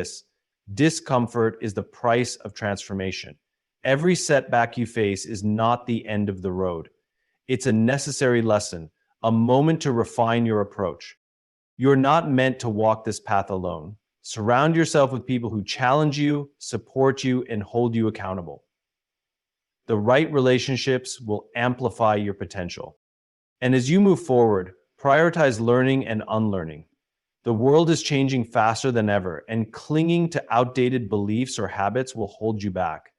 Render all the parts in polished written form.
this: discomfort is the price of transformation. Every setback you face is not the end of the road. It's a necessary lesson, a moment to refine your approach. You're not meant to walk this path alone. Surround yourself with people who challenge you, support you, and hold you accountable. The right relationships will amplify your potential. And as you move forward, prioritize learning and unlearning. The world is changing faster than ever, and clinging to outdated beliefs or habits will hold you back.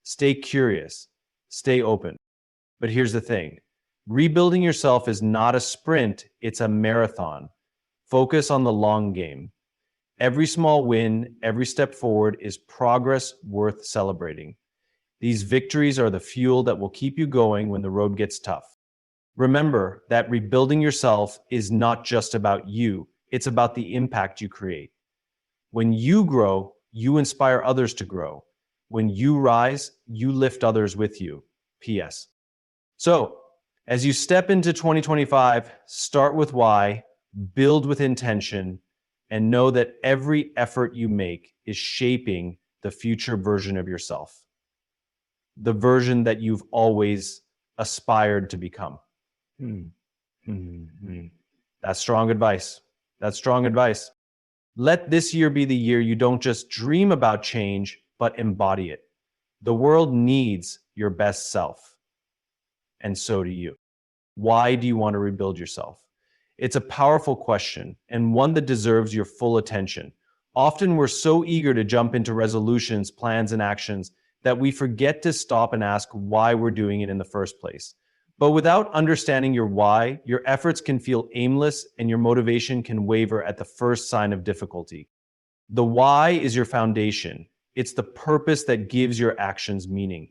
Stay curious, stay open. But here's the thing: rebuilding yourself is not a sprint, it's a marathon. Focus on the long game. Every small win, every step forward is progress worth celebrating. These victories are the fuel that will keep you going when the road gets tough. Remember that rebuilding yourself is not just about you, it's about the impact you create. When you grow, you inspire others to grow. When you rise, you lift others with you. P.S. So, as you step into 2025, start with why, build with intention, and know that every effort you make is shaping the future version of yourself, the version that you've always aspired to become. That's strong advice. That's strong advice. Let this year be the year you don't just dream about change, but embody it. The world needs your best self, and so do you. Why do you want to rebuild yourself? It's a powerful question, and one that deserves your full attention. Often we're so eager to jump into resolutions, plans, and actions that we forget to stop and ask why we're doing it in the first place. But without understanding your why, your efforts can feel aimless and your motivation can waver at the first sign of difficulty. The why is your foundation. It's the purpose that gives your actions meaning.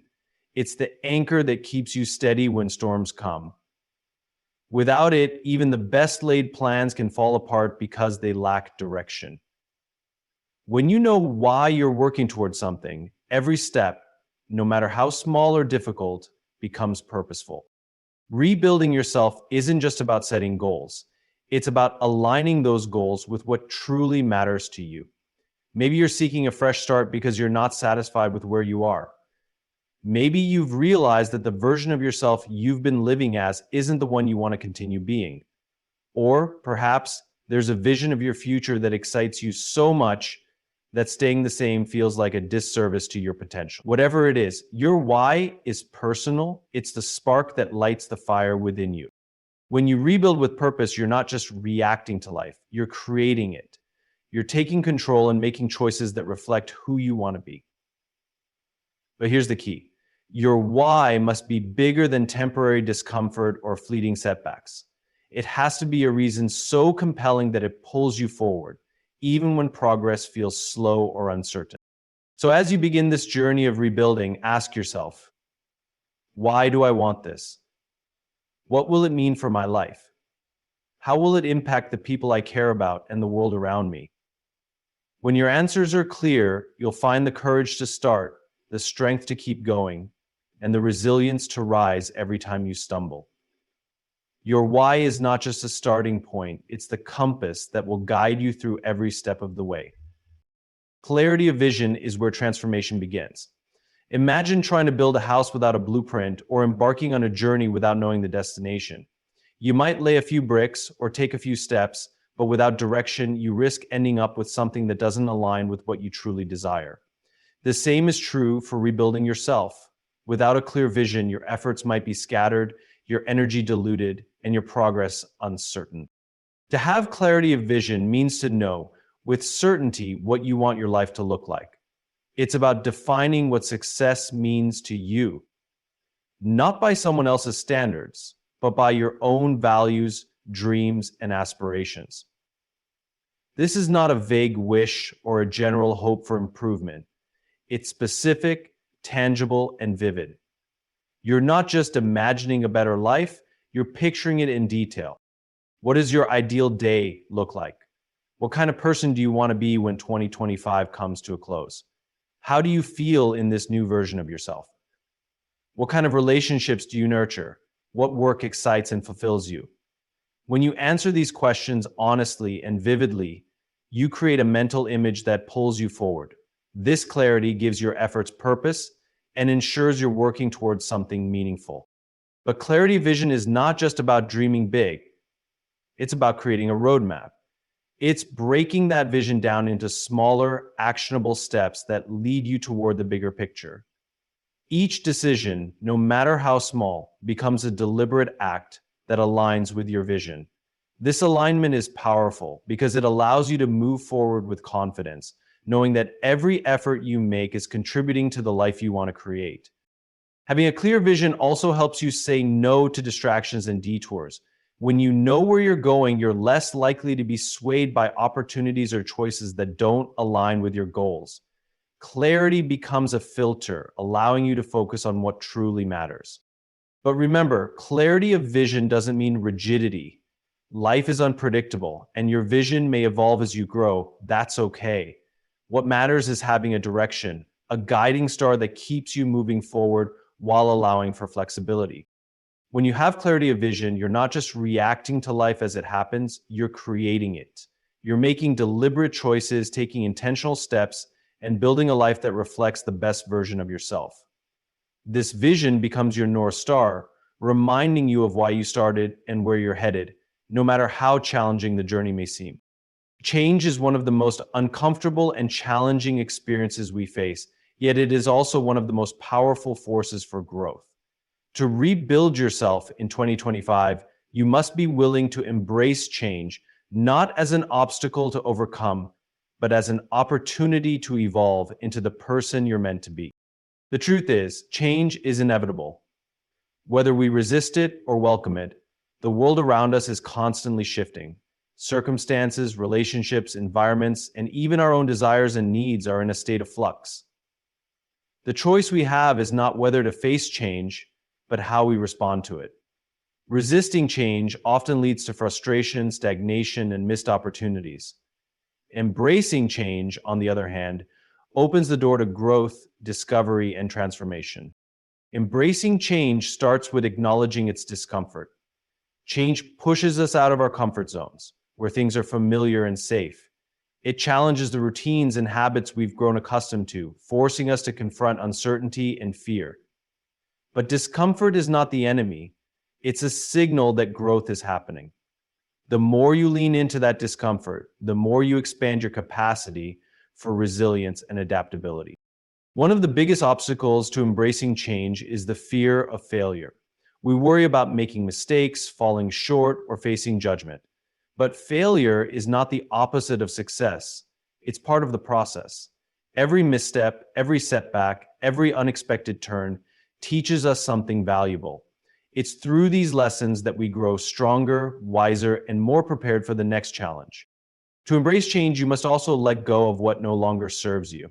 It's the anchor that keeps you steady when storms come. Without it, even the best laid plans can fall apart because they lack direction. When you know why you're working towards something, every step, no matter how small or difficult, becomes purposeful. Rebuilding yourself isn't just about setting goals. It's about aligning those goals with what truly matters to you. Maybe you're seeking a fresh start because you're not satisfied with where you are. Maybe you've realized that the version of yourself you've been living as isn't the one you want to continue being. Or perhaps there's a vision of your future that excites you so much that staying the same feels like a disservice to your potential. Whatever it is, your why is personal. It's the spark that lights the fire within you. When you rebuild with purpose, you're not just reacting to life, you're creating it. You're taking control and making choices that reflect who you want to be. But here's the key. Your why must be bigger than temporary discomfort or fleeting setbacks. It has to be a reason so compelling that it pulls you forward, even when progress feels slow or uncertain. So as you begin this journey of rebuilding, ask yourself, why do I want this? What will it mean for my life? How will it impact the people I care about and the world around me? When your answers are clear, you'll find the courage to start, the strength to keep going, and the resilience to rise every time you stumble. Your why is not just a starting point, it's the compass that will guide you through every step of the way. Clarity of vision is where transformation begins. Imagine trying to build a house without a blueprint or embarking on a journey without knowing the destination. You might lay a few bricks or take a few steps, but without direction, you risk ending up with something that doesn't align with what you truly desire. The same is true for rebuilding yourself. Without a clear vision, your efforts might be scattered, your energy diluted, and your progress uncertain. To have clarity of vision means to know with certainty what you want your life to look like. It's about defining what success means to you, not by someone else's standards, but by your own values, dreams, and aspirations. This is not a vague wish or a general hope for improvement. It's specific, tangible, and vivid. You're not just imagining a better life, you're picturing it in detail. What does your ideal day look like? What kind of person do you want to be when 2025 comes to a close? How do you feel in this new version of yourself? What kind of relationships do you nurture? What work excites and fulfills you? When you answer these questions honestly and vividly, you create a mental image that pulls you forward. This clarity gives your efforts purpose and ensures you're working towards something meaningful. But clarity of vision is not just about dreaming big, it's about creating a roadmap. It's breaking that vision down into smaller, actionable steps that lead you toward the bigger picture. Each decision, no matter how small, becomes a deliberate act that aligns with your vision. This alignment is powerful because it allows you to move forward with confidence, knowing that every effort you make is contributing to the life you want to create. Having a clear vision also helps you say no to distractions and detours. When you know where you're going, you're less likely to be swayed by opportunities or choices that don't align with your goals. Clarity becomes a filter, allowing you to focus on what truly matters. But remember, clarity of vision doesn't mean rigidity. Life is unpredictable, and your vision may evolve as you grow. That's okay. What matters is having a direction, a guiding star that keeps you moving forward while allowing for flexibility. When you have clarity of vision, you're not just reacting to life as it happens, you're creating it. You're making deliberate choices, taking intentional steps, and building a life that reflects the best version of yourself. This vision becomes your North Star, reminding you of why you started and where you're headed, no matter how challenging the journey may seem. Change is one of the most uncomfortable and challenging experiences we face, yet it is also one of the most powerful forces for growth. To rebuild yourself in 2025, you must be willing to embrace change, not as an obstacle to overcome, but as an opportunity to evolve into the person you're meant to be. The truth is, change is inevitable. Whether we resist it or welcome it, the world around us is constantly shifting. Circumstances, relationships, environments, and even our own desires and needs are in a state of flux. The choice we have is not whether to face change, but how we respond to it. Resisting change often leads to frustration, stagnation, and missed opportunities. Embracing change, on the other hand, opens the door to growth, discovery, and transformation. Embracing change starts with acknowledging its discomfort. Change pushes us out of our comfort zones, where things are familiar and safe. It challenges the routines and habits we've grown accustomed to, forcing us to confront uncertainty and fear. But discomfort is not the enemy. It's a signal that growth is happening. The more you lean into that discomfort, the more you expand your capacity for resilience and adaptability. One of the biggest obstacles to embracing change is the fear of failure. We worry about making mistakes, falling short, or facing judgment. But failure is not the opposite of success. It's part of the process. Every misstep, every setback, every unexpected turn teaches us something valuable. It's through these lessons that we grow stronger, wiser, and more prepared for the next challenge. To embrace change, you must also let go of what no longer serves you.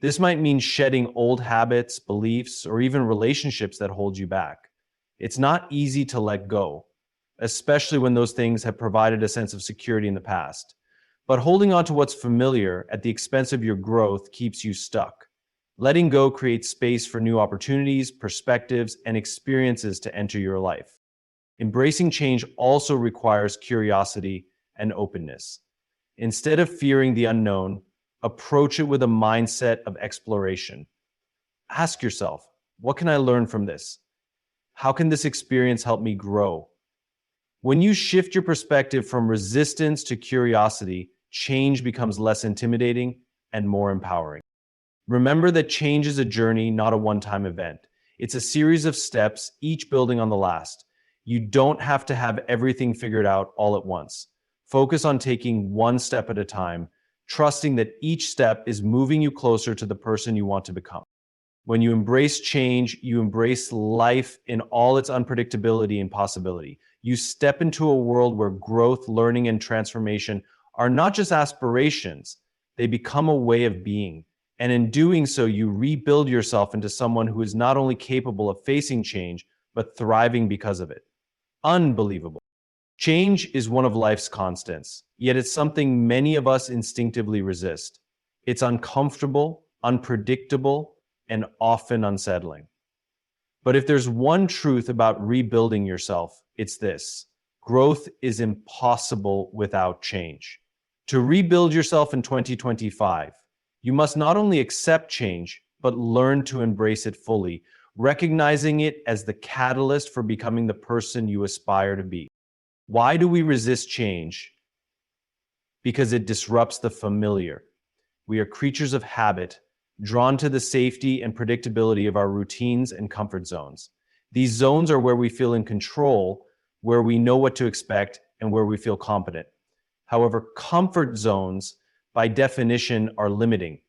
This might mean shedding old habits, beliefs, or even relationships that hold you back. It's not easy to let go, especially when those things have provided a sense of security in the past. But holding on to what's familiar at the expense of your growth keeps you stuck. Letting go creates space for new opportunities, perspectives, and experiences to enter your life. Embracing change also requires curiosity and openness. Instead of fearing the unknown, approach it with a mindset of exploration. Ask yourself, what can I learn from this? How can this experience help me grow? When you shift your perspective from resistance to curiosity, change becomes less intimidating and more empowering. Remember that change is a journey, not a one-time event. It's a series of steps, each building on the last. You don't have to have everything figured out all at once. Focus on taking one step at a time, trusting that each step is moving you closer to the person you want to become. When you embrace change, you embrace life in all its unpredictability and possibility. You step into a world where growth, learning, and transformation are not just aspirations, they become a way of being. And in doing so, you rebuild yourself into someone who is not only capable of facing change, but thriving because of it. Unbelievable. Change is one of life's constants, yet it's something many of us instinctively resist. It's uncomfortable, unpredictable, and often unsettling. But if there's one truth about rebuilding yourself, it's this: growth is impossible without change. To rebuild yourself in 2025, you must not only accept change, but learn to embrace it fully, recognizing it as the catalyst for becoming the person you aspire to be. Why do we resist change? Because it disrupts the familiar. We are creatures of habit, drawn to the safety and predictability of our routines and comfort zones. These zones are where we feel in control, where we know what to expect, and where we feel competent. However, comfort zones, by definition, are limiting.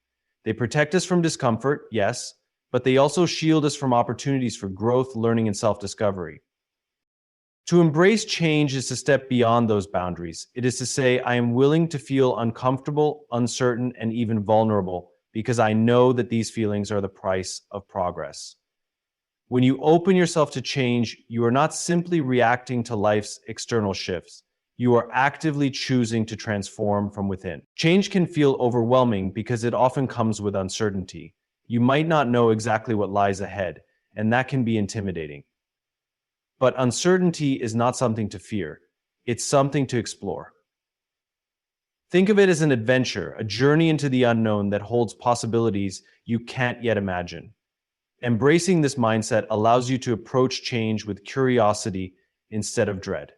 They protect us from discomfort, yes, but they also shield us from opportunities for growth, learning, and self-discovery. To embrace change is to step beyond those boundaries. It is to say, I am willing to feel uncomfortable, uncertain, and even vulnerable because I know that these feelings are the price of progress. When you open yourself to change, you are not simply reacting to life's external shifts. You are actively choosing to transform from within. Change can feel overwhelming because it often comes with uncertainty. You might not know exactly what lies ahead, and that can be intimidating. But uncertainty is not something to fear. It's something to explore. Think of it as an adventure, a journey into the unknown that holds possibilities you can't yet imagine. Embracing this mindset allows you to approach change with curiosity instead of dread.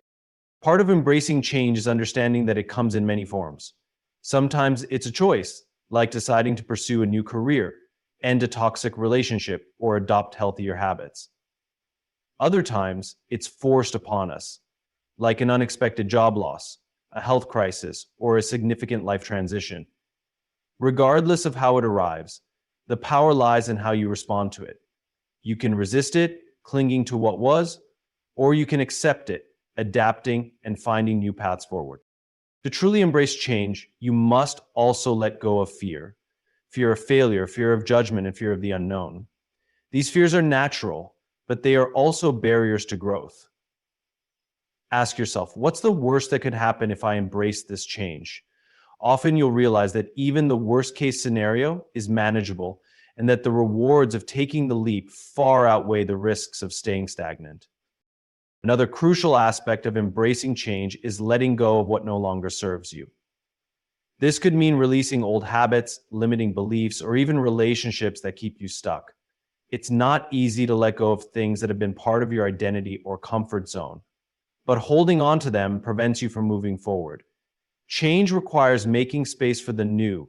Part of embracing change is understanding that it comes in many forms. Sometimes it's a choice, like deciding to pursue a new career, end a toxic relationship, or adopt healthier habits. Other times, it's forced upon us, like an unexpected job loss, a health crisis, or a significant life transition. Regardless of how it arrives, the power lies in how you respond to it. You can resist it, clinging to what was, or you can accept it, adapting and finding new paths forward. To truly embrace change, you must also let go of fear. Fear of failure, fear of judgment, and fear of the unknown. These fears are natural, but they are also barriers to growth. Ask yourself, what's the worst that could happen if I embrace this change? Often you'll realize that even the worst case scenario is manageable and that the rewards of taking the leap far outweigh the risks of staying stagnant. Another crucial aspect of embracing change is letting go of what no longer serves you. This could mean releasing old habits, limiting beliefs, or even relationships that keep you stuck. It's not easy to let go of things that have been part of your identity or comfort zone, but holding on to them prevents you from moving forward. Change requires making space for the new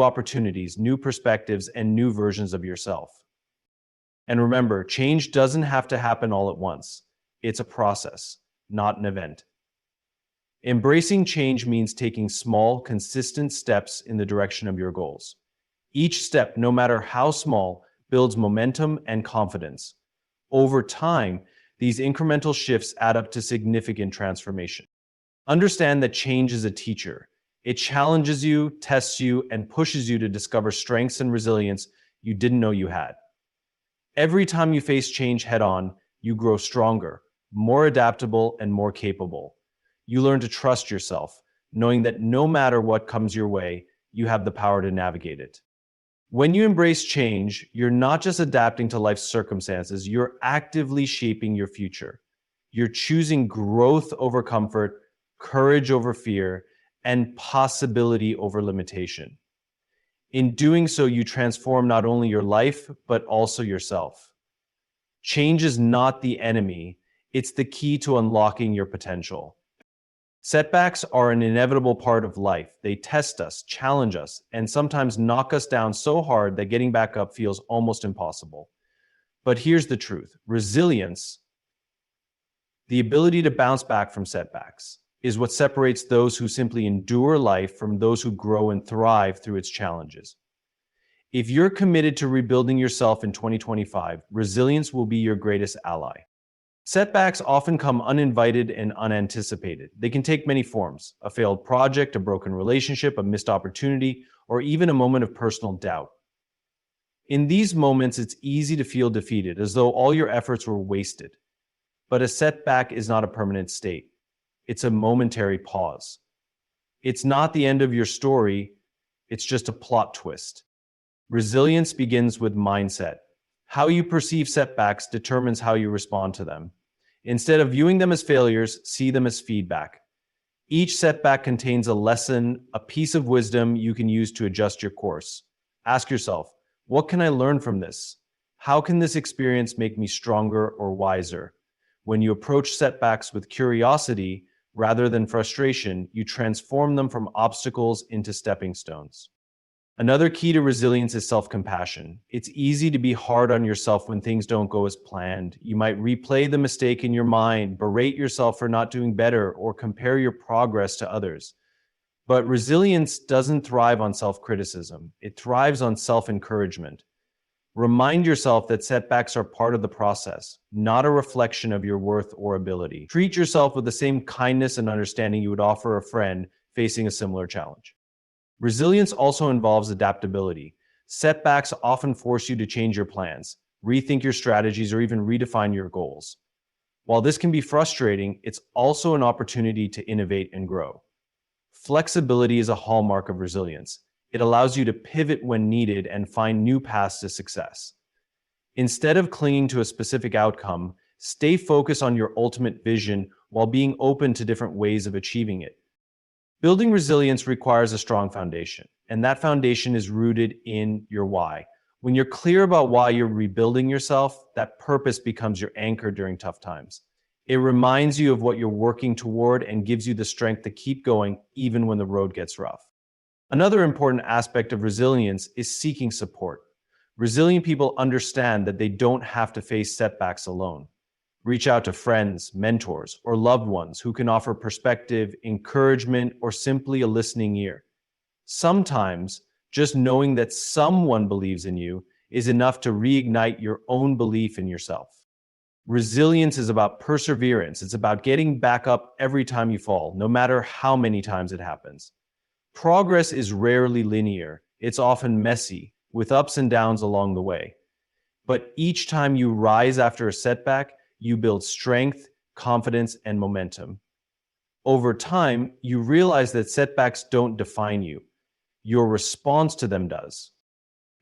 opportunities, new perspectives, and new versions of yourself. And remember, change doesn't have to happen all at once. It's a process, not an event. Embracing change means taking small, consistent steps in the direction of your goals. Each step, no matter how small, builds momentum and confidence. Over time, these incremental shifts add up to significant transformation. Understand that change is a teacher. It challenges you, tests you, and pushes you to discover strengths and resilience you didn't know you had. Every time you face change head-on, you grow stronger, more adaptable, and more capable. You learn to trust yourself, knowing that no matter what comes your way, you have the power to navigate it. When you embrace change, you're not just adapting to life's circumstances, you're actively shaping your future. You're choosing growth over comfort, courage over fear, and possibility over limitation. In doing so, you transform not only your life, but also yourself. Change is not the enemy, it's the key to unlocking your potential. Setbacks are an inevitable part of life. They test us, challenge us, and sometimes knock us down so hard that getting back up feels almost impossible. But here's the truth. Resilience, the ability to bounce back from setbacks, is what separates those who simply endure life from those who grow and thrive through its challenges. If you're committed to rebuilding yourself in 2025, resilience will be your greatest ally. Setbacks often come uninvited and unanticipated. They can take many forms: a failed project, a broken relationship, a missed opportunity, or even a moment of personal doubt. In these moments, it's easy to feel defeated, as though all your efforts were wasted. But a setback is not a permanent state. It's a momentary pause. It's not the end of your story, it's just a plot twist. Resilience begins with mindset. How you perceive setbacks determines how you respond to them. Instead of viewing them as failures, see them as feedback. Each setback contains a lesson, a piece of wisdom you can use to adjust your course. Ask yourself, what can I learn from this? How can this experience make me stronger or wiser? When you approach setbacks with curiosity rather than frustration, you transform them from obstacles into stepping stones. Another key to resilience is self-compassion. It's easy to be hard on yourself when things don't go as planned. You might replay the mistake in your mind, berate yourself for not doing better, or compare your progress to others. But resilience doesn't thrive on self-criticism. It thrives on self-encouragement. Remind yourself that setbacks are part of the process, not a reflection of your worth or ability. Treat yourself with the same kindness and understanding you would offer a friend facing a similar challenge. Resilience also involves adaptability. Setbacks often force you to change your plans, rethink your strategies, or even redefine your goals. While this can be frustrating, it's also an opportunity to innovate and grow. Flexibility is a hallmark of resilience. It allows you to pivot when needed and find new paths to success. Instead of clinging to a specific outcome, stay focused on your ultimate vision while being open to different ways of achieving it. Building resilience requires a strong foundation, and that foundation is rooted in your why. When you're clear about why you're rebuilding yourself, that purpose becomes your anchor during tough times. It reminds you of what you're working toward and gives you the strength to keep going even when the road gets rough. Another important aspect of resilience is seeking support. Resilient people understand that they don't have to face setbacks alone. Reach out to friends, mentors, or loved ones who can offer perspective, encouragement, or simply a listening ear. Sometimes, just knowing that someone believes in you is enough to reignite your own belief in yourself. Resilience is about perseverance. It's about getting back up every time you fall, no matter how many times it happens. Progress is rarely linear. It's often messy, with ups and downs along the way. But each time you rise after a setback, you build strength, confidence, and momentum. Over time, you realize that setbacks don't define you. Your response to them does.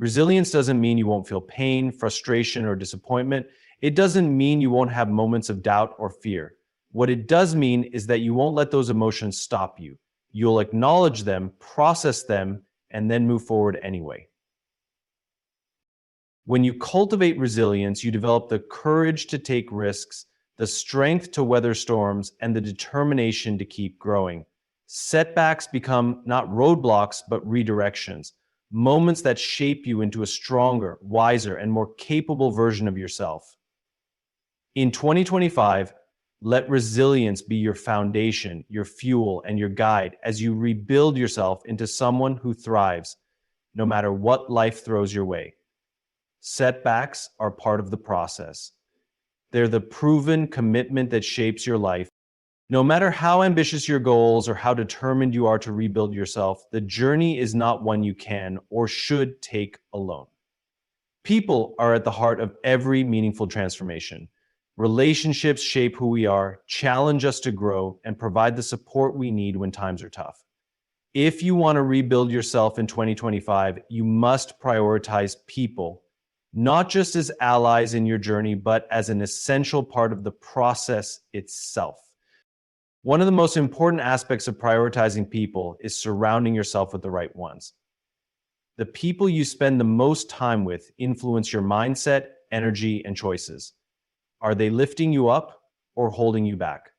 Resilience doesn't mean you won't feel pain, frustration, or disappointment. It doesn't mean you won't have moments of doubt or fear. What it does mean is that you won't let those emotions stop you. You'll acknowledge them, process them, and then move forward anyway. When you cultivate resilience, you develop the courage to take risks, the strength to weather storms, and the determination to keep growing. Setbacks become not roadblocks, but redirections, moments that shape you into a stronger, wiser, and more capable version of yourself. In 2025, let resilience be your foundation, your fuel, and your guide as you rebuild yourself into someone who thrives, no matter what life throws your way. Setbacks are part of the process. They're the proven commitment that shapes your life. No matter how ambitious your goals or how determined you are to rebuild yourself, the journey is not one you can or should take alone. People are at the heart of every meaningful transformation. Relationships shape who we are, challenge us to grow, and provide the support we need when times are tough. If you want to rebuild yourself in 2025, you must prioritize people, not just as allies in your journey, but as an essential part of the process itself. One of the most important aspects of prioritizing people is surrounding yourself with the right ones. The people you spend the most time with influence your mindset, energy, and choices. Are they lifting you up or holding you back?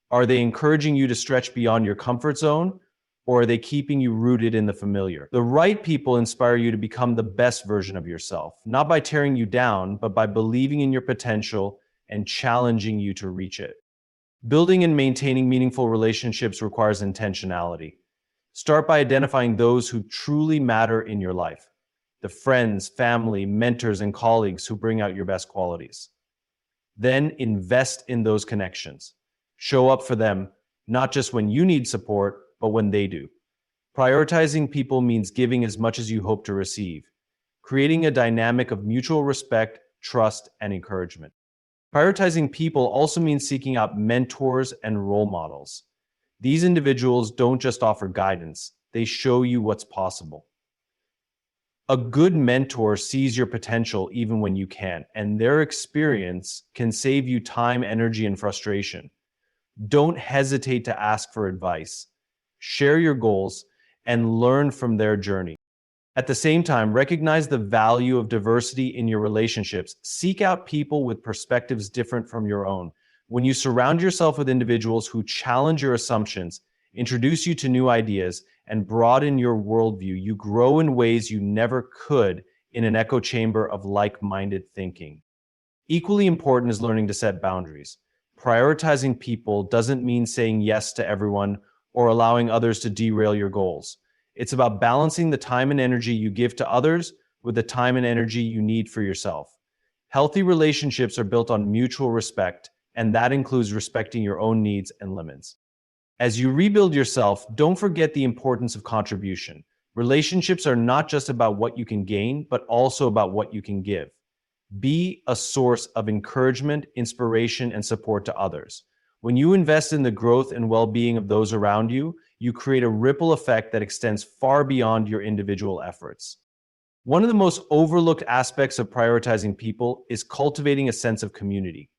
Are they encouraging you to stretch beyond your comfort zone, or are they keeping you rooted in the familiar? The right people inspire you to become the best version of yourself, not by tearing you down, but by believing in your potential and challenging you to reach it. Building and maintaining meaningful relationships requires intentionality. Start by identifying those who truly matter in your life, the friends, family, mentors, and colleagues who bring out your best qualities. Then invest in those connections. Show up for them, not just when you need support, but when they do. Prioritizing people means giving as much as you hope to receive, creating a dynamic of mutual respect, trust, and encouragement. Prioritizing people also means seeking out mentors and role models. These individuals don't just offer guidance, they show you what's possible. A good mentor sees your potential even when you can't, and their experience can save you time, energy, and frustration. Don't hesitate to ask for advice. Share your goals and learn from their journey. At the same time, recognize the value of diversity in your relationships. Seek out people with perspectives different from your own. When you surround yourself with individuals who challenge your assumptions, introduce you to new ideas, and broaden your worldview, you grow in ways you never could in an echo chamber of like-minded thinking. Equally important is learning to set boundaries. Prioritizing people doesn't mean saying yes to everyone or allowing others to derail your goals. It's about balancing the time and energy you give to others with the time and energy you need for yourself. Healthy relationships are built on mutual respect, and that includes respecting your own needs and limits. As you rebuild yourself, don't forget the importance of contribution. Relationships are not just about what you can gain, but also about what you can give. Be a source of encouragement, inspiration, and support to others. When you invest in the growth and well-being of those around you, you create a ripple effect that extends far beyond your individual efforts. One of the most overlooked aspects of prioritizing people is cultivating a sense of community.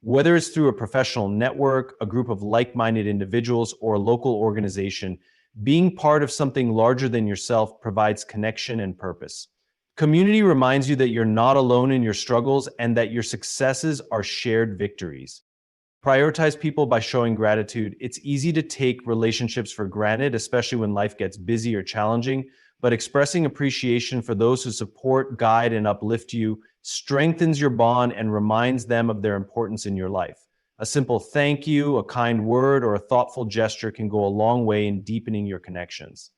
Whether it's through a professional network, a group of like-minded individuals, or a local organization, being part of something larger than yourself provides connection and purpose. Community reminds you that you're not alone in your struggles and that your successes are shared victories. Prioritize people by showing gratitude. It's easy to take relationships for granted, especially when life gets busy or challenging, but expressing appreciation for those who support, guide, and uplift you strengthens your bond and reminds them of their importance in your life. A simple thank you, a kind word, or a thoughtful gesture can go a long way in deepening your connections.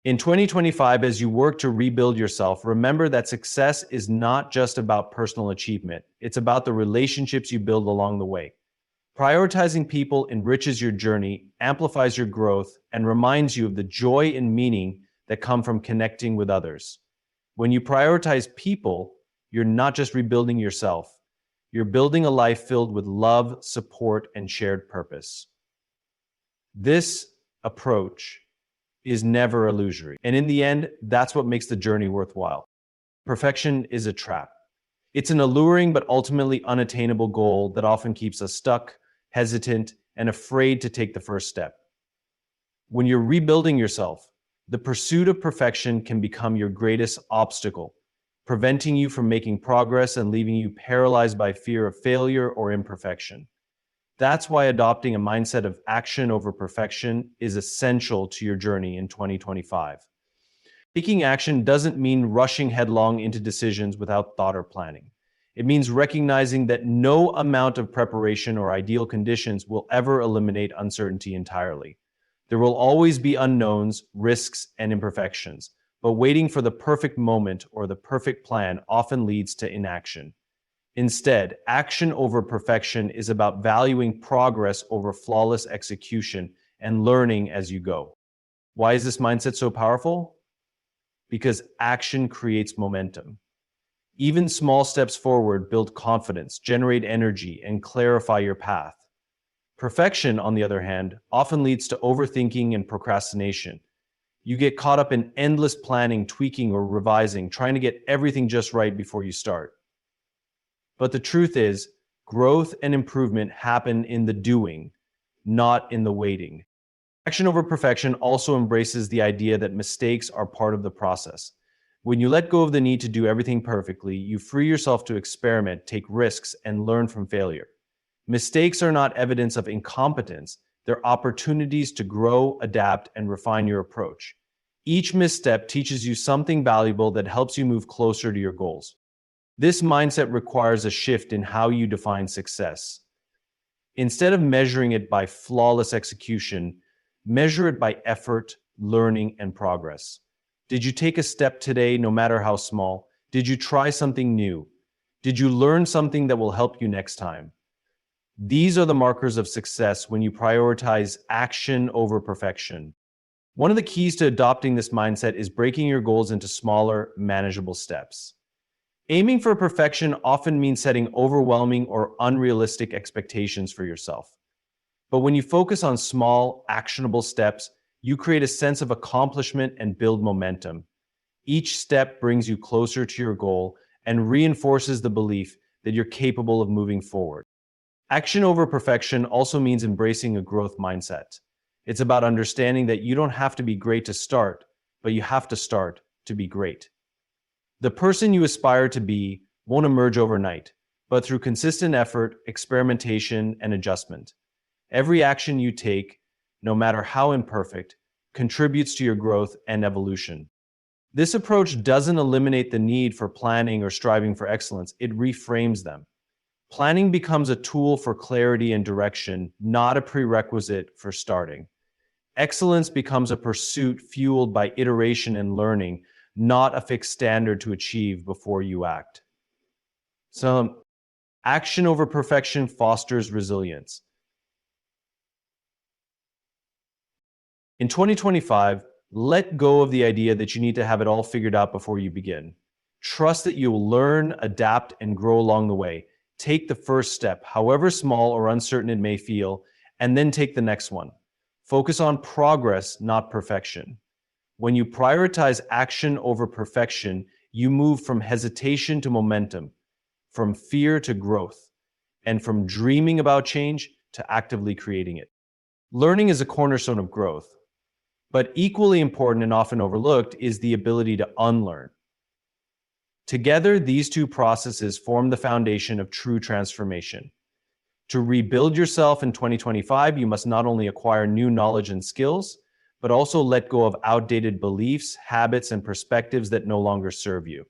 In 2025, as you work to rebuild yourself, remember that success is not just about personal achievement. It's about the relationships you build along the way. Prioritizing people enriches your journey, amplifies your growth, and reminds you of the joy and meaning that come from connecting with others. When you prioritize people, you're not just rebuilding yourself. You're building a life filled with love, support, and shared purpose. This approach is never illusory. And in the end, that's what makes the journey worthwhile. Perfection is a trap. It's an alluring but ultimately unattainable goal that often keeps us stuck, hesitant, and afraid to take the first step. When you're rebuilding yourself, the pursuit of perfection can become your greatest obstacle, preventing you from making progress and leaving you paralyzed by fear of failure or imperfection. That's why adopting a mindset of action over perfection is essential to your journey in 2025. Taking action doesn't mean rushing headlong into decisions without thought or planning. It means recognizing that no amount of preparation or ideal conditions will ever eliminate uncertainty entirely. There will always be unknowns, risks, and imperfections, but waiting for the perfect moment or the perfect plan often leads to inaction. Instead, action over perfection is about valuing progress over flawless execution and learning as you go. Why is this mindset so powerful? Because action creates momentum. Even small steps forward build confidence, generate energy, and clarify your path. Perfection, on the other hand, often leads to overthinking and procrastination. You get caught up in endless planning, tweaking, or revising, trying to get everything just right before you start. But the truth is, growth and improvement happen in the doing, not in the waiting. Action over perfection also embraces the idea that mistakes are part of the process. When you let go of the need to do everything perfectly, you free yourself to experiment, take risks, and learn from failure. Mistakes are not evidence of incompetence, they're opportunities to grow, adapt, and refine your approach. Each misstep teaches you something valuable that helps you move closer to your goals. This mindset requires a shift in how you define success. Instead of measuring it by flawless execution, measure it by effort, learning, and progress. Did you take a step today, no matter how small? Did you try something new? Did you learn something that will help you next time? These are the markers of success when you prioritize action over perfection. One of the keys to adopting this mindset is breaking your goals into smaller, manageable steps. Aiming for perfection often means setting overwhelming or unrealistic expectations for yourself. But when you focus on small, actionable steps, you create a sense of accomplishment and build momentum. Each step brings you closer to your goal and reinforces the belief that you're capable of moving forward. Action over perfection also means embracing a growth mindset. It's about understanding that you don't have to be great to start, but you have to start to be great. The person you aspire to be won't emerge overnight, but through consistent effort, experimentation, and adjustment. Every action you take, no matter how imperfect, contributes to your growth and evolution. This approach doesn't eliminate the need for planning or striving for excellence, it reframes them. Planning becomes a tool for clarity and direction, not a prerequisite for starting. Excellence becomes a pursuit fueled by iteration and learning, not a fixed standard to achieve before you act. So, action over perfection fosters resilience. In 2025, let go of the idea that you need to have it all figured out before you begin. Trust that you will learn, adapt, and grow along the way. Take the first step, however small or uncertain it may feel, and then take the next one. Focus on progress, not perfection. When you prioritize action over perfection, you move from hesitation to momentum, from fear to growth, and from dreaming about change to actively creating it. Learning is a cornerstone of growth, but equally important and often overlooked is the ability to unlearn. Together, these two processes form the foundation of true transformation. To rebuild yourself in 2025, you must not only acquire new knowledge and skills, but also let go of outdated beliefs, habits, and perspectives that no longer serve you.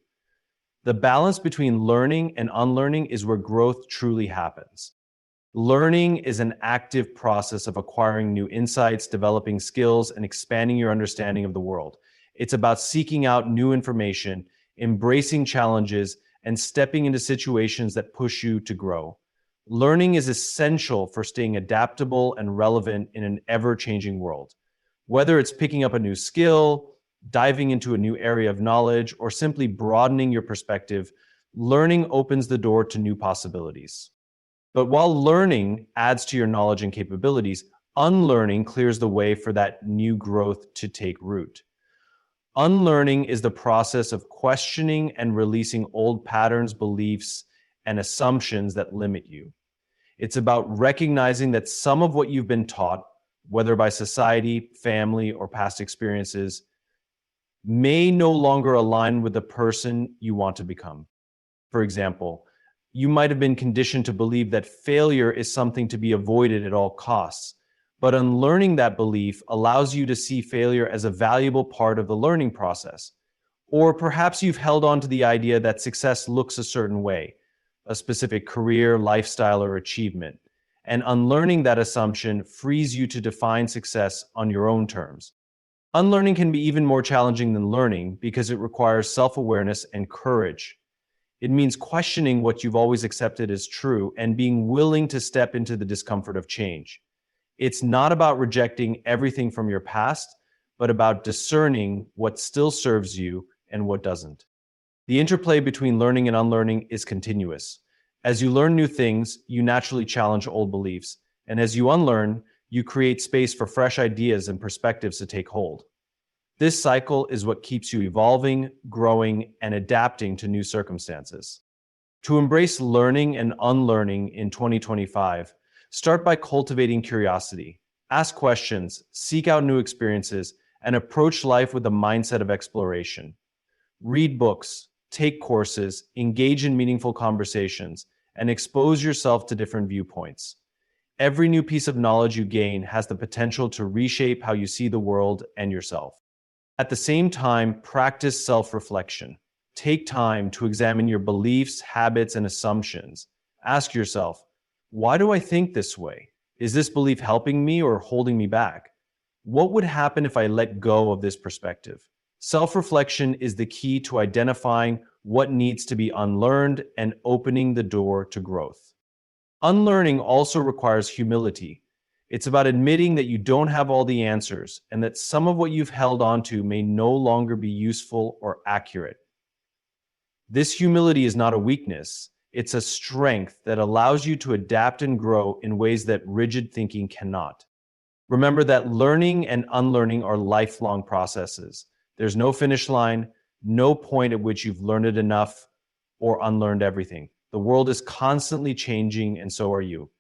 The balance between learning and unlearning is where growth truly happens. Learning is an active process of acquiring new insights, developing skills, and expanding your understanding of the world. It's about seeking out new information, embracing challenges, and stepping into situations that push you to grow. Learning is essential for staying adaptable and relevant in an ever-changing world. Whether it's picking up a new skill, diving into a new area of knowledge, or simply broadening your perspective, learning opens the door to new possibilities. But while learning adds to your knowledge and capabilities, unlearning clears the way for that new growth to take root. Unlearning is the process of questioning and releasing old patterns, beliefs, and assumptions that limit you. It's about recognizing that some of what you've been taught, whether by society, family, or past experiences, may no longer align with the person you want to become. For example, you might have been conditioned to believe that failure is something to be avoided at all costs, but unlearning that belief allows you to see failure as a valuable part of the learning process. Or perhaps you've held on to the idea that success looks a certain way, a specific career, lifestyle, or achievement. And unlearning that assumption frees you to define success on your own terms. Unlearning can be even more challenging than learning because it requires self-awareness and courage. It means questioning what you've always accepted as true and being willing to step into the discomfort of change. It's not about rejecting everything from your past, but about discerning what still serves you and what doesn't. The interplay between learning and unlearning is continuous. As you learn new things, you naturally challenge old beliefs. And as you unlearn, you create space for fresh ideas and perspectives to take hold. This cycle is what keeps you evolving, growing, and adapting to new circumstances. To embrace learning and unlearning in 2025, start by cultivating curiosity. Ask questions, seek out new experiences, and approach life with a mindset of exploration. Read books, take courses, engage in meaningful conversations, and expose yourself to different viewpoints. Every new piece of knowledge you gain has the potential to reshape how you see the world and yourself. At the same time, practice self-reflection. Take time to examine your beliefs, habits, and assumptions. Ask yourself, why do I think this way? Is this belief helping me or holding me back? What would happen if I let go of this perspective? Self-reflection is the key to identifying what needs to be unlearned and opening the door to growth. Unlearning also requires humility. It's about admitting that you don't have all the answers and that some of what you've held onto may no longer be useful or accurate. This humility is not a weakness. It's a strength that allows you to adapt and grow in ways that rigid thinking cannot. Remember that learning and unlearning are lifelong processes. There's no finish line, no point at which you've learned it enough or unlearned everything. The world is constantly changing, and so are you.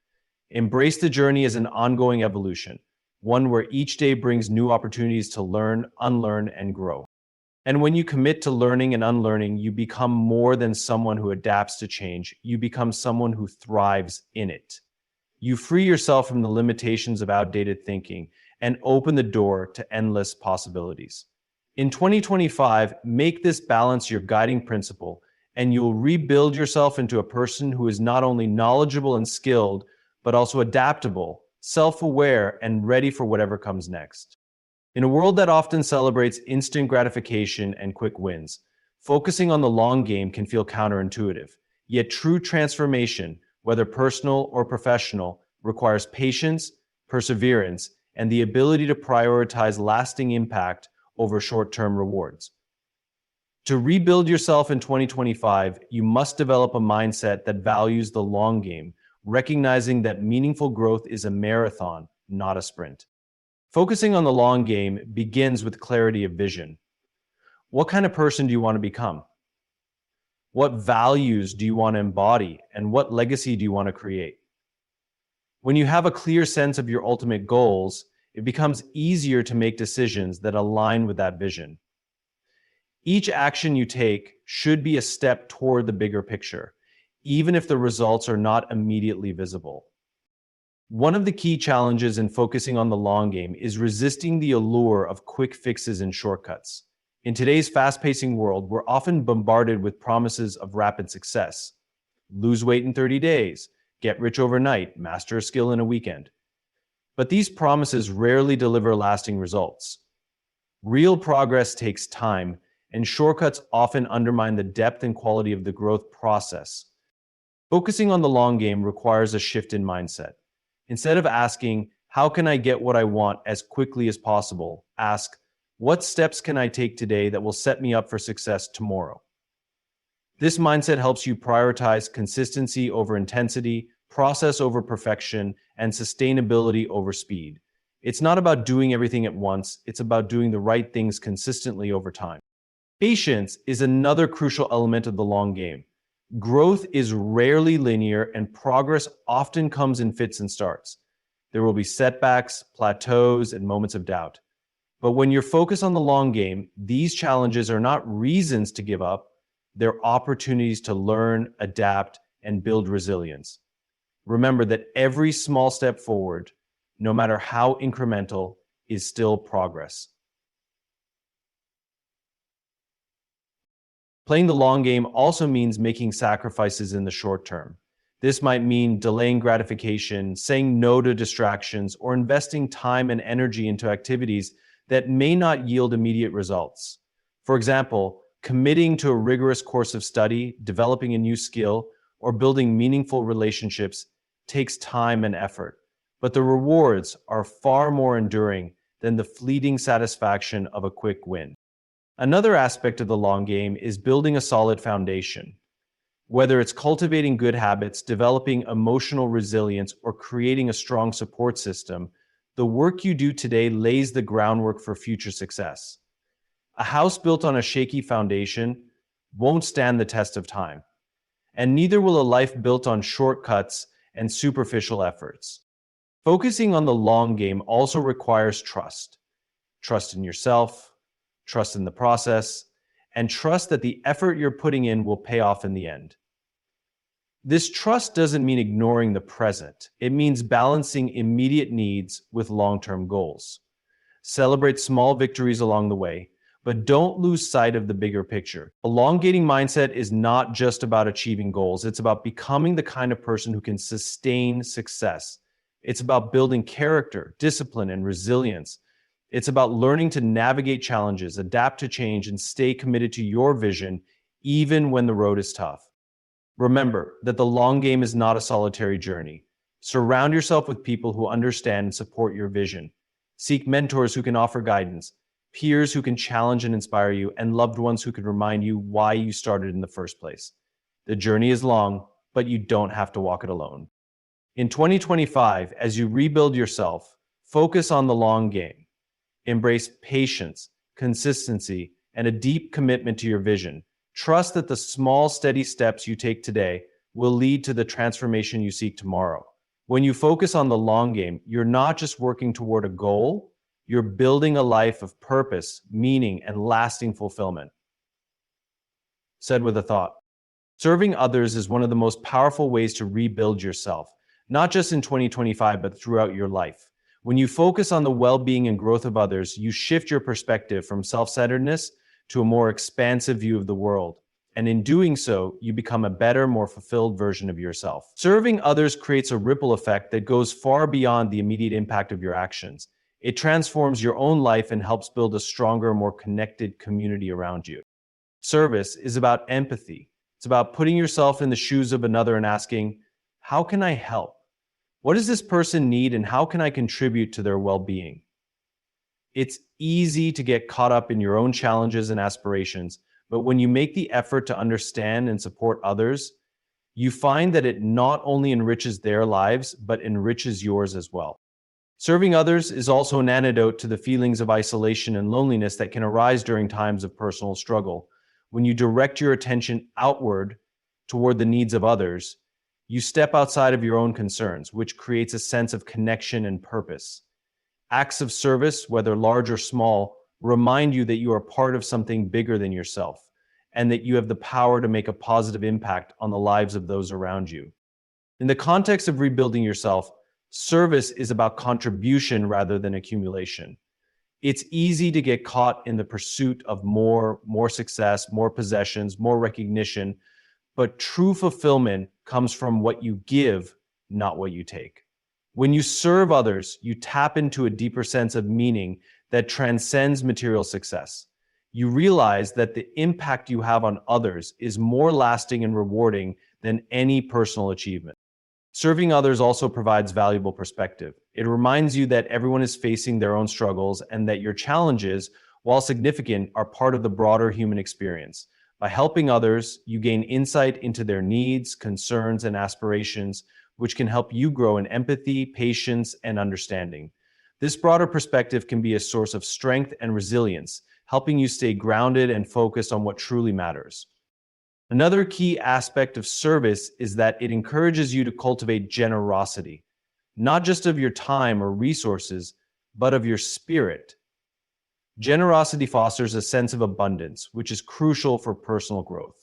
Embrace the journey as an ongoing evolution, one where each day brings new opportunities to learn, unlearn, and grow. And when you commit to learning and unlearning, you become more than someone who adapts to change. You become someone who thrives in it. You free yourself from the limitations of outdated thinking and open the door to endless possibilities. In 2025, make this balance your guiding principle, and you'll rebuild yourself into a person who is not only knowledgeable and skilled, but also adaptable, self-aware, and ready for whatever comes next. In a world that often celebrates instant gratification and quick wins, focusing on the long game can feel counterintuitive. Yet true transformation, whether personal or professional, requires patience, perseverance, and the ability to prioritize lasting impact over short-term rewards. To rebuild yourself in 2025, you must develop a mindset that values the long game, recognizing that meaningful growth is a marathon, not a sprint. Focusing on the long game begins with clarity of vision. What kind of person do you want to become? What values do you want to embody, and what legacy do you want to create? When you have a clear sense of your ultimate goals, it becomes easier to make decisions that align with that vision. Each action you take should be a step toward the bigger picture, even if the results are not immediately visible. One of the key challenges in focusing on the long game is resisting the allure of quick fixes and shortcuts. In today's fast-pacing world, we're often bombarded with promises of rapid success. Lose weight in 30 days, get rich overnight, master a skill in a weekend. But these promises rarely deliver lasting results. Real progress takes time, and shortcuts often undermine the depth and quality of the growth process. Focusing on the long game requires a shift in mindset. Instead of asking, how can I get what I want as quickly as possible, ask, what steps can I take today that will set me up for success tomorrow? This mindset helps you prioritize consistency over intensity, process over perfection, and sustainability over speed. It's not about doing everything at once, it's about doing the right things consistently over time. Patience is another crucial element of the long game. Growth is rarely linear, and progress often comes in fits and starts. There will be setbacks, plateaus, and moments of doubt. But when you're focused on the long game, these challenges are not reasons to give up, they're opportunities to learn, adapt, and build resilience. Remember that every small step forward, no matter how incremental, is still progress. Playing the long game also means making sacrifices in the short term. This might mean delaying gratification, saying no to distractions, or investing time and energy into activities that may not yield immediate results. For example, committing to a rigorous course of study, developing a new skill, or building meaningful relationships takes time and effort, but the rewards are far more enduring than the fleeting satisfaction of a quick win. Another aspect of the long game is building a solid foundation. Whether it's cultivating good habits, developing emotional resilience, or creating a strong support system, the work you do today lays the groundwork for future success. A house built on a shaky foundation won't stand the test of time, and neither will a life built on shortcuts and superficial efforts. Focusing on the long game also requires trust. Trust in yourself, trust in the process, and trust that the effort you're putting in will pay off in the end. This trust doesn't mean ignoring the present. It means balancing immediate needs with long-term goals. Celebrate small victories along the way, but don't lose sight of the bigger picture. A elongating mindset is not just about achieving goals. It's about becoming the kind of person who can sustain success. It's about building character, discipline, and resilience. It's about learning to navigate challenges, adapt to change, and stay committed to your vision, even when the road is tough. Remember that the long game is not a solitary journey. Surround yourself with people who understand and support your vision. Seek mentors who can offer guidance, peers who can challenge and inspire you, and loved ones who can remind you why you started in the first place. The journey is long, but you don't have to walk it alone. In 2025, as you rebuild yourself, focus on the long game. Embrace patience, consistency, and a deep commitment to your vision. Trust that the small, steady steps you take today will lead to the transformation you seek tomorrow. When you focus on the long game, you're not just working toward a goal, you're building a life of purpose, meaning, and lasting fulfillment. Said with a thought. Serving others is one of the most powerful ways to rebuild yourself, not just in 2025, but throughout your life. When you focus on the well-being and growth of others, you shift your perspective from self-centeredness to a more expansive view of the world. And in doing so, you become a better, more fulfilled version of yourself. Serving others creates a ripple effect that goes far beyond the immediate impact of your actions. It transforms your own life and helps build a stronger, more connected community around you. Service is about empathy. It's about putting yourself in the shoes of another and asking, how can I help? What does this person need and how can I contribute to their well-being? It's easy to get caught up in your own challenges and aspirations, but when you make the effort to understand and support others, you find that it not only enriches their lives, but enriches yours as well. Serving others is also an antidote to the feelings of isolation and loneliness that can arise during times of personal struggle. When you direct your attention outward toward the needs of others, you step outside of your own concerns, which creates a sense of connection and purpose. Acts of service, whether large or small, remind you that you are part of something bigger than yourself and that you have the power to make a positive impact on the lives of those around you. In the context of rebuilding yourself, service is about contribution rather than accumulation. It's easy to get caught in the pursuit of more success, more possessions, more recognition, but true fulfillment comes from what you give, not what you take. When you serve others, you tap into a deeper sense of meaning that transcends material success. You realize that the impact you have on others is more lasting and rewarding than any personal achievement. Serving others also provides valuable perspective. It reminds you that everyone is facing their own struggles and that your challenges, while significant, are part of the broader human experience. By helping others, you gain insight into their needs, concerns, and aspirations, which can help you grow in empathy, patience, and understanding. This broader perspective can be a source of strength and resilience, helping you stay grounded and focused on what truly matters. Another key aspect of service is that it encourages you to cultivate generosity, not just of your time or resources, but of your spirit. Generosity fosters a sense of abundance, which is crucial for personal growth.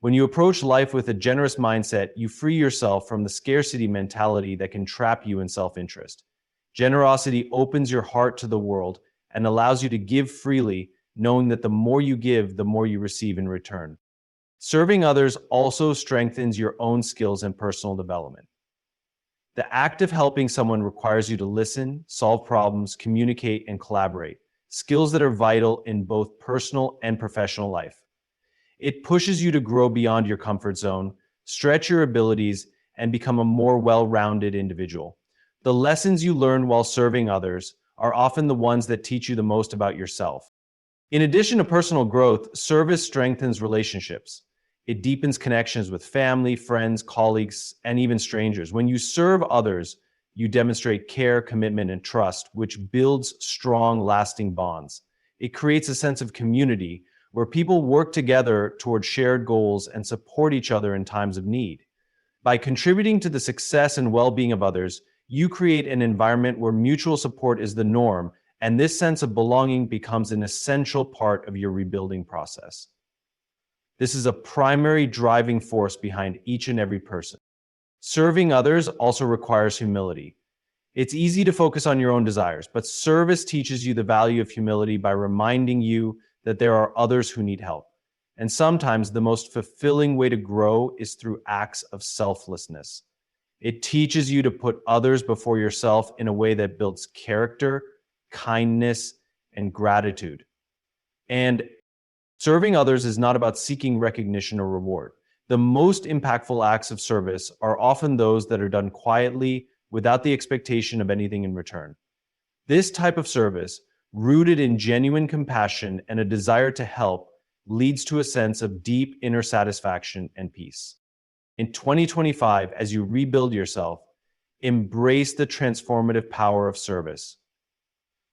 When you approach life with a generous mindset, you free yourself from the scarcity mentality that can trap you in self-interest. Generosity opens your heart to the world and allows you to give freely, knowing that the more you give, the more you receive in return. Serving others also strengthens your own skills and personal development. The act of helping someone requires you to listen, solve problems, communicate, and collaborate, skills that are vital in both personal and professional life. It pushes you to grow beyond your comfort zone, stretch your abilities, and become a more well-rounded individual. The lessons you learn while serving others are often the ones that teach you the most about yourself. In addition to personal growth, service strengthens relationships. It deepens connections with family, friends, colleagues, and even strangers. When you serve others, you demonstrate care, commitment, and trust, which builds strong, lasting bonds. It creates a sense of community where people work together toward shared goals and support each other in times of need. By contributing to the success and well-being of others, you create an environment where mutual support is the norm, and this sense of belonging becomes an essential part of your rebuilding process. This is a primary driving force behind each and every person. Serving others also requires humility. It's easy to focus on your own desires, but service teaches you the value of humility by reminding you that there are others who need help. And sometimes the most fulfilling way to grow is through acts of selflessness. It teaches you to put others before yourself in a way that builds character, kindness, and gratitude. And serving others is not about seeking recognition or reward. The most impactful acts of service are often those that are done quietly without the expectation of anything in return. This type of service, rooted in genuine compassion and a desire to help, leads to a sense of deep inner satisfaction and peace. In 2025, as you rebuild yourself, embrace the transformative power of service.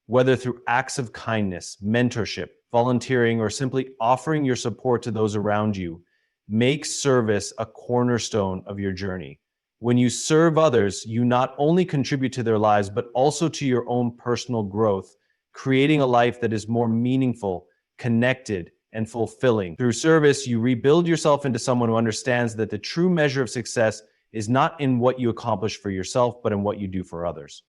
Whether through acts of kindness, mentorship, volunteering, or simply offering your support to those around you, make service a cornerstone of your journey. When you serve others, you not only contribute to their lives, but also to your own personal growth, creating a life that is more meaningful, connected, and fulfilling. Through service, you rebuild yourself into someone who understands that the true measure of success is not in what you accomplish for yourself, but in what you do for others.